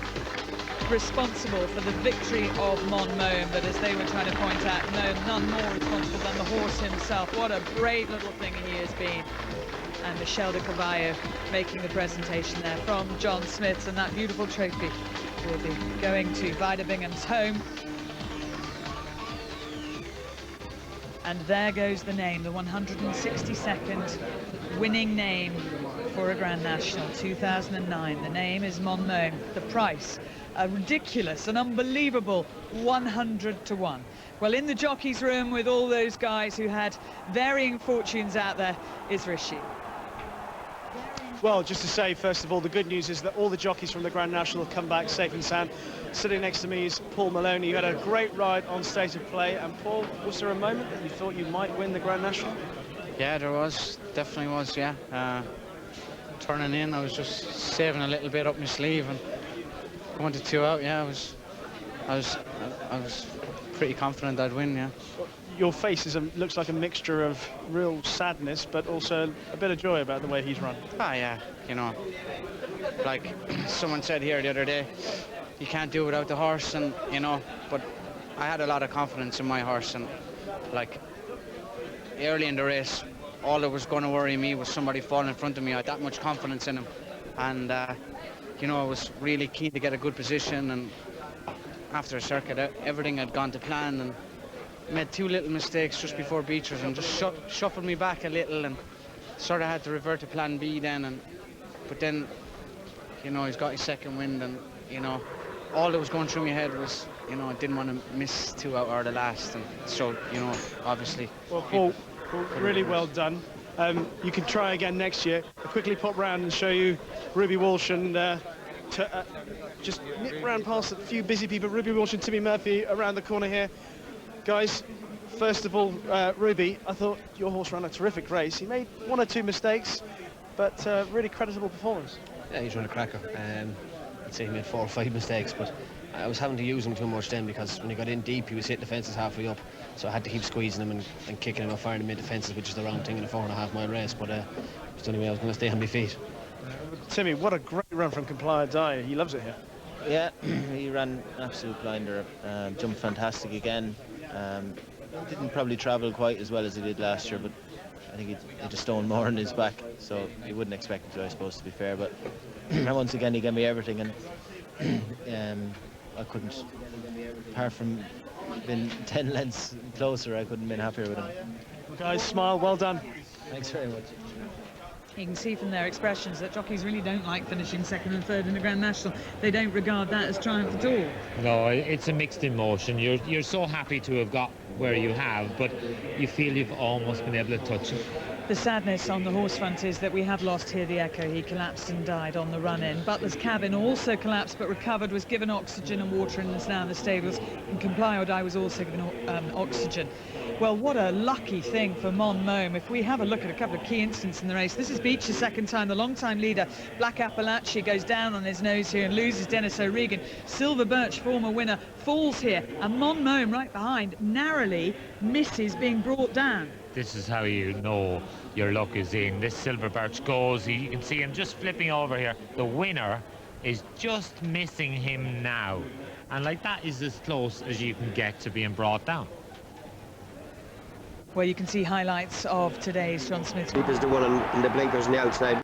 responsible for the victory of Mome. But as they were trying to point out, none more responsible than the horse himself. What a brave little thing he has been. And Michelle de Cavallo making the presentation there from John Smith's, and that beautiful trophy will be going to Vida Bingham's home. And there goes the name, the 162nd winning name for a Grand National 2009. The name is Mome. The price, a ridiculous, an unbelievable 100 to 1. Well, in the jockey's room with all those guys who had varying fortunes out there is Rishi. Well, just to say, first of all, the good news is that all the jockeys from the Grand National have come back safe and sound. Sitting next to me is Paul Maloney, who had a great ride on State of Play. And Paul, was there a moment that you thought you might win the Grand National? Yeah, there was. Definitely was, yeah. Turning in, I was just saving a little bit up my sleeve, and going to 2 out, yeah, I was pretty confident I'd win, yeah. Your face looks like a mixture of real sadness, but also a bit of joy about the way he's run. Ah, yeah, you know, like someone said here the other day, you can't do it without the horse, and you know, but I had a lot of confidence in my horse, and like early in the race, all that was going to worry me was somebody falling in front of me. I had that much confidence in him, and you know, I was really keen to get a good position, and after a circuit, everything had gone to plan, and made 2 little mistakes just before Beecher's and just shuffled me back a little, and sort of had to revert to plan B then, but then, you know, he's got his second wind, and you know, all that was going through my head was, you know, I didn't want to miss 2 out or the last, and so, you know, obviously. Well, Paul, really well done. You can try again next year. I'll quickly pop round and show you Ruby Walsh and just nip round past a few busy people. Ruby Walsh and Timmy Murphy around the corner here. Guys, first of all, Ruby, I thought your horse ran a terrific race. He made 1 or 2 mistakes, but really creditable performance. Yeah, he's run a cracker. I'd say he made 4 or 5 mistakes, but I was having to use him too much then, because when he got in deep, he was hitting the fences halfway up, so I had to keep squeezing him and kicking him and firing him into fences, which is the wrong thing in a 4.5 mile race, but it's the only way I was going to stay on my feet. Timmy, what a great run from Complier Dyer. He loves it here. Yeah, he ran an absolute blinder, jumped fantastic again. Didn't probably travel quite as well as he did last year, but I think he hit a stone more on his back, so you wouldn't expect him to, I suppose, to be fair. But once again, he gave me everything, and I couldn't, apart from being 10 lengths closer, I couldn't have been happier with him. Well, guys, smile, well done. Thanks very much. You can see from their expressions that jockeys really don't like finishing 2nd and 3rd in the Grand National. They don't regard that as triumph at all. No, it's a mixed emotion. You're so happy to have got where you have, but you feel you've almost been able to touch it. The sadness on the horse front is that we have lost Here the Echo. He collapsed and died on the run-in. Butler's Cabin also collapsed but recovered, was given oxygen and water, and is now in the stables. And Comply or Die was also given oxygen. Well, what a lucky thing for Mome. If we have a look at a couple of key incidents in the race, this is Beecher's second time. The long-time leader, Black Appalachie, goes down on his nose here and loses Dennis O'Regan. Silver Birch, former winner, falls here, and Mome right behind narrowly misses being brought down. This is how you know your luck is in. This Silver Birch goes, you can see him just flipping over here. The winner is just missing him now. And like that is as close as you can get to being brought down. Well, you can see highlights of today's John Smith. Deep is the one in the blinkers on the outside.